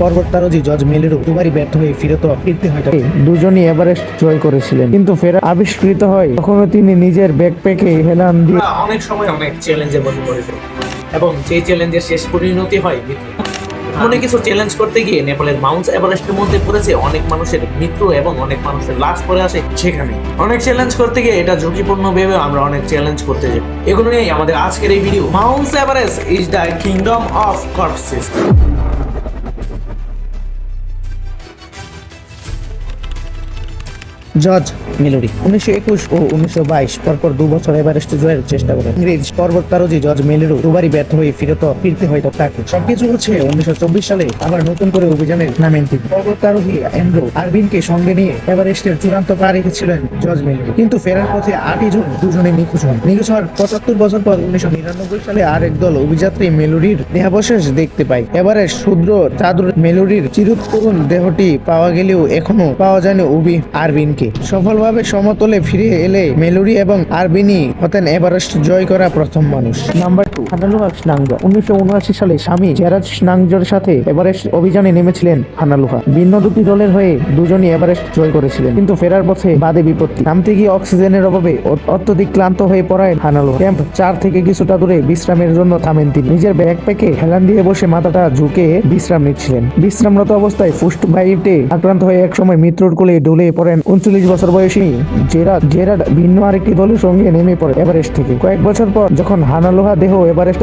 পর্বতারোহী George মেলেরও দুবারই ব্যর্থ হয়ে ফিরতে হয় তাকে। দুজনই এভারেস্ট জয় করেছিলেন, কিন্তু ফেরা আবিষ্কৃত হয় তখনও তিনি নিজের ব্যাকপ্যাকে হেলান দিয়ে অনেক সময় অনেক চ্যালেঞ্জের মধ্যে পড়ে যায় এবং সেই চ্যালেঞ্জের শেষ পরিণতি হয় মৃত্যু। অনেক কিছু চ্যালেঞ্জ করতে গিয়ে নেপালের মাউন্ট এভারেস্টের মধ্যে পড়েছে অনেক মানুষের মৃত্যু এবং অনেক মানুষের লাশ পড়ে আসে সেখানে। অনেক চ্যালেঞ্জ করতে গিয়ে এটা ঝুঁকিপূর্ণ ভেবে আমরা অনেক চ্যালেঞ্জ করতে যাই। এগুলো নিয়েই আমাদের আজকের এই ভিডিও। Mount Everest is the kingdom of corpses. George Mallory 1921 ও 1922 পরপর 2 বছর এভারেস্ট জয়ের চেষ্টা করেন। ইংরেজ পর্বতারোহী জর্জ মেলেরও দুবারই ব্যর্থ হয়ে ফিরতে হয় তাকে। সবকিছু হচ্ছে 1924 সালে আবার নতুন করে অভিযানে নামেন তিনি। পর্বতারোহী অ্যান্ড্রু আরবিনকে সঙ্গে নিয়ে এভারেস্টের চূড়ান্ত পা রেখেছিলেন জর্জ মেলোরি, কিন্তু ফেরার পথে 8 জুন দুজনে নিখোঁজ হন। নিখোঁজ হওয়ার 75 বছর পর 1999 সালে আরেক দল অভিযাত্রী মেলোরির দেহাবশেষ দেখতে পায়। এভারেস্ট ক্ষুদ্র চাদর মেলোরির চিরতরুণ দেহটি পাওয়া গেলেও এখনো পাওয়া যায়নি আরবিনকে। সফলভাবে সমতলে ফিরে এলে মেলোরি এবং আরবিনি হতেন এভারেস্ট জয় করা প্রথম মানুষ। নাম্বার 2, হানালুহা স্নাংজ। 1979 সালে স্বামী জেরাজ স্নাংজের সাথে এভারেস্ট অভিযানে নেমেছিলেন হানালুহা। ভিন্ন দুটি দলের হয়ে দুজনই এভারেস্ট জয় করেছিলেন, কিন্তু ফেরার পথে বাদে বিপত্তি। নামতে গিয়ে অক্সিজেনের অভাবে অত্যধিক ক্লান্ত হয়ে পড়ায় হানালুহা। ক্যাম্প 4 থেকে কিছুটা দূরে বিশ্রামের জন্য থামেন তিনি। নিজের ব্যাকপ্যাকে হেলান দিয়ে বসে মাথাটা ঝুঁকে বিশ্রাম নিচ্ছিলেন। বিশ্রামরত অবস্থায় ফুস্ট বাইটে আক্রান্ত হয়ে একসময় মৃত্যুর কোলে ঢলে পড়েন 39 বছর বয়সী জেরাড ভিন্ন আরেকটি দলের সঙ্গে নেমে পড়ে এভারেস্ট থেকে। কয়েক বছর পর যখন হানালুহা দেহ এভারেস্ট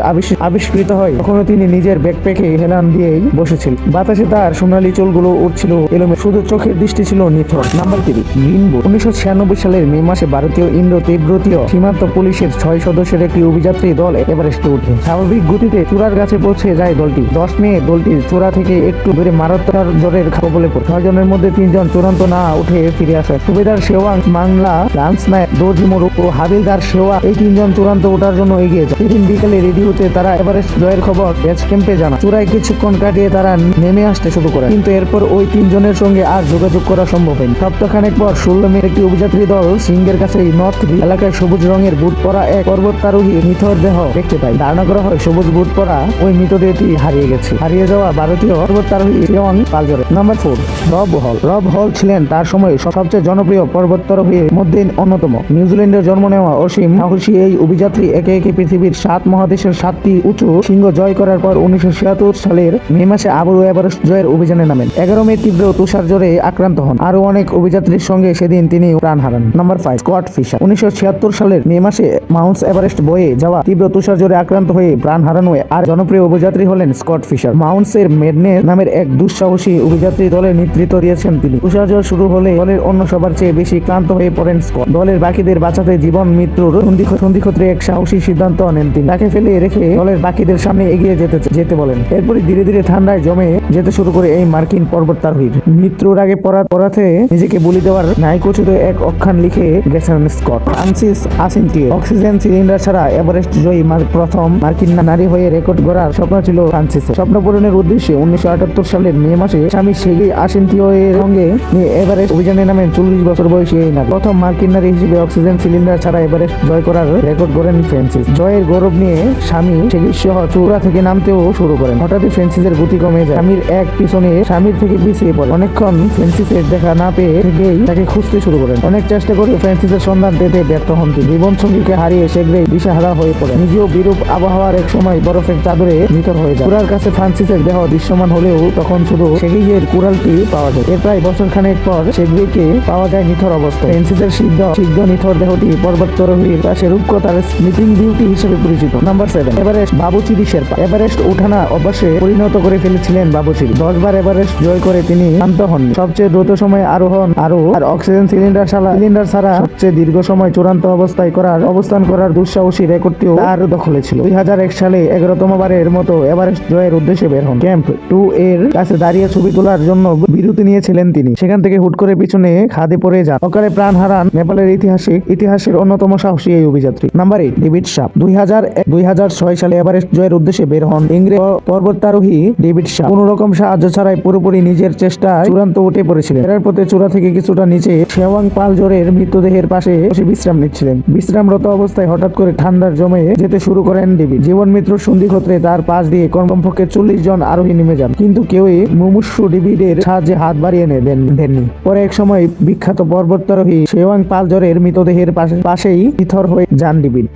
আবিষ্কৃত হয় তখনও তিনি নিজের ব্যাকপ্যাকে হেলান দিয়েই বসেছিলেন। বাতাসে তার সোনালী চুলগুলো উঠছিল এলোমেলো, শুধু চোখের দৃষ্টি ছিল নিথর। নাম্বার 3, গ্রিনবুক। 1996 সালের মে মাসে ভারতীয় ইন্দো-তিব্বতীয় সীমান্ত পুলিশের 6 সদস্যের একটি অভিযাত্রী দল এভারেস্টে ওঠে। স্বাভাবিক গতিতে চূড়ার কাছে পৌঁছে যায় দলটি। 10 মে দলটির চূড়া থেকে একটু দূরে মারাত্মক জ্বরের কবলে পড়ে। 6 জনের মধ্যে 3 জন চূড়ান্ত না উঠে ফিরে আসে। সুবেদার শেওয়াং, মাংলা, লান্সনায়ক, দোজিমোরু ও হাবিলদার শেওয়া এই 3 জন চূড়ান্ত ওঠার জন্য এগিয়ে যায়। সেদিন বিকেলে রেডিওতে তারা এভারেস্ট জয়ের খবর বেস ক্যাম্পে জানায়। চূড়ায় কিছুক্ষণ কাটিয়ে তারা নেমে আসতে শুরু করে, কিন্তু এরপর ওই 3 জনের সঙ্গে আর যোগাযোগ করা সম্ভব হয়নি। সপ্তাহখানেক পর 16 মে একটি অভিযাত্রী দল সিংহের কাছে নর্থ এলাকায় সবুজ রঙের বুট পরা এক পর্বতারোহী নিথর দেহ দেখতে পায়। ধারণা করা হয় সবুজ বুট পরা ওই মৃতদেহটি হারিয়ে যাওয়া ভারতীয় পর্বতারোহী শেওয়াং পালজরে। নাম্বার 4, রব হল ছিলেন তার সময় সবচেয়ে জনপ্রিয় পর্বতারোহীর মধ্যে অন্যতম। নিউজিল্যান্ডের জন্ম নেওয়া অসীম সাহসী এই অভিযাত্রী একে একে পৃথিবীর 7 মহাদেশের 7টি উঁচু শৃঙ্গ জয় করার পর 1976 সালের মে মাসে আবারও এভারেস্ট জয়ের অভিযানে নামেন। 11 মে তীব্র তুষার জ্বরে আক্রান্ত হন। আরো অনেক অভিযাত্রীর সঙ্গে সেদিন তিনি প্রাণ হারান। Number 5, Scott fisher. 1976 সালের মে মাসে মাউন্ট এভারেস্ট বয়ে যাওয়া তীব্র তুষার জ্বরে আক্রান্ত হয়ে প্রাণ হারানো আর জনপ্রিয় অভিযাত্রী হলেন স্কট ফিশার। মাউন্টসের মেডনেস নামের এক দুঃসাহসী অভিযাত্রী দলের নেতৃত্ব দিয়েছেন তিনি। তুষার জ্বর শুরু হলে দলের অন্য সবার চেয়ে বেশি ক্লান্ত হয়ে পড়েন স্কট। দলের বাকিদের বাঁচাতে জীবন মৃত্যুর সন্ধিক্ষেত্রে এক সাহসী সিদ্ধান্ত নেন তিনি। তাকে ফেলে রেখে দলের বাকিদের সামনে এগিয়ে যেতে বলেন। এরপরে ধীরে ধীরে ঠান্ডায় জমে যেতে শুরু করে এই মার্কিন পর্বতারোহীর। মৃত্যুর আগে পরাতে নিজেকে বলি দেওয়ার নায়কোচিত এক অখ্যান লিখে গেছেন স্কট। ফ্রান্সিস আসিনটিয়ে অক্সিজেন সিলিন্ডার ছাড়া এভারেস্ট জয়ী প্রথম মার্কিন নারী হয়ে রেকর্ড গড়ার স্বপ্ন ছিল ফ্রান্সিসের। স্বপ্ন পূরণের উদ্দেশ্যে 1978 সালের মে মাসে স্বামী সেগি আসিনটিয়ে এর সঙ্গে এভারেস্ট অভিযানে নামেন 40 বছর বয়সী এই নারী। প্রথম মার্কিন নারী হিসেবে অক্সিজেন সিলিন্ডার ছাড়া এভারেস্ট জয় করার রেকর্ড গড়েন ফ্রান্সিস। জয়ের গৌরব নিয়ে স্বামী সেগি সহ চূড়া থেকে নামতেও শুরু করেন। হঠাৎই ফ্রান্সিসের গতি কমে যায়। স্বামীর থেকে পিছিয়ে পড়ে। অনেকক্ষণ ফ্রান্সিসের দেখা না পেয়ে সেগ্রেই তাকে খুঁজতে শুরু করেন। অনেক চেষ্টা করে ফ্রান্সিসের সন্ধান পেতে ব্যর্থ হন তিনি। জীবন সঙ্গীকে হারিয়ে সেগ্রেই দিশাহারা হয়ে পড়ে। নিজেও বিরূপ আবহাওয়ার এক সময় বরফের চাদরে নিথর হয়ে যায়। কুড়ার কাছে ফ্রান্সিসের দেহ দৃশ্যমান হলেও তখন শুধু সেগ্রেইয়ের কুড়ালটি পাওয়া যায়। এর প্রায় বছর খানেক পর সেগ্রেইকে পাওয়া যায় নিথর অবস্থায়। ফ্রান্সিসের সিদ্ধ নিথর দেহটি পর্বতারোহীর কাছে রূপকথার স্লিপিং বিউটি হিসেবে পরিচিত। Number 7, Everest Babu Chiri Sherpa. Everest উঠানা অভ্যাসে পরিণত করে ফেলেছিলেন বাবুচিরি। 10 বার এভারেস্ট জয় করে তিনি শান্ত হননি। সবচেয়ে দ্রুত সময় আরোহণ আর অক্সিজেন সিলিন্ডার ছাড়া সবচেয়ে দীর্ঘ সময় চূড়ান্ত অবস্থান করার দুঃসাহসী রেকর্ডটিও তার দখলে ছিল। 2001 সালে 11তম বারের মতো এভারেস্ট জয়ের উদ্দেশ্যে বের হন। ক্যাম্প 2 এর কাছে দাঁড়িয়ে ছবি তোলার জন্য বিরতি নিয়েছিলেন তিনি। সেখান থেকে হুট করে পিছনে ফাঁদে পড়ে যান, অকালে প্রাণ হারান নেপালের ইতিহাসের অন্যতম সাহসী এই অভিযাত্রী। Number 8, David Shah. 2006 সালে এভারেস্ট জয়ের উদ্দেশ্যে বের হন ইংরেজ পর্বতারোহী ডেভিড শাহ। কোন রকম সাহায্য ছাড়াই পুরোপুরি নিজের চেষ্টায় চূড়ান্ত উঠে পড়েছিলেন। ফেরার পথে চূড়া থেকে কিছুটা নিচে শেওয়াং পালজরের মৃতদেহের পাশে বসে বিশ্রাম নিচ্ছিলেন। বিশ্রামরত অবস্থায় হঠাৎ করে ঠান্ডার জমে যেতে শুরু করেন ডেভিড। জীবন মৃত্যুর সন্ধিক্ষেত্রে তার পাশ দিয়ে কমপক্ষে 40 জন আরোহী নেমে যান, কিন্তু কেউই মুমূর্ষু ডেভিডের সাহায্যে হাত বাড়িয়ে দেননি। পরে এক সময় বিখ্যাত পর্বতারোহী শেওয়াং পালজরের মৃতদেহের পাশেই নিথর হয়ে যান ডেভিড।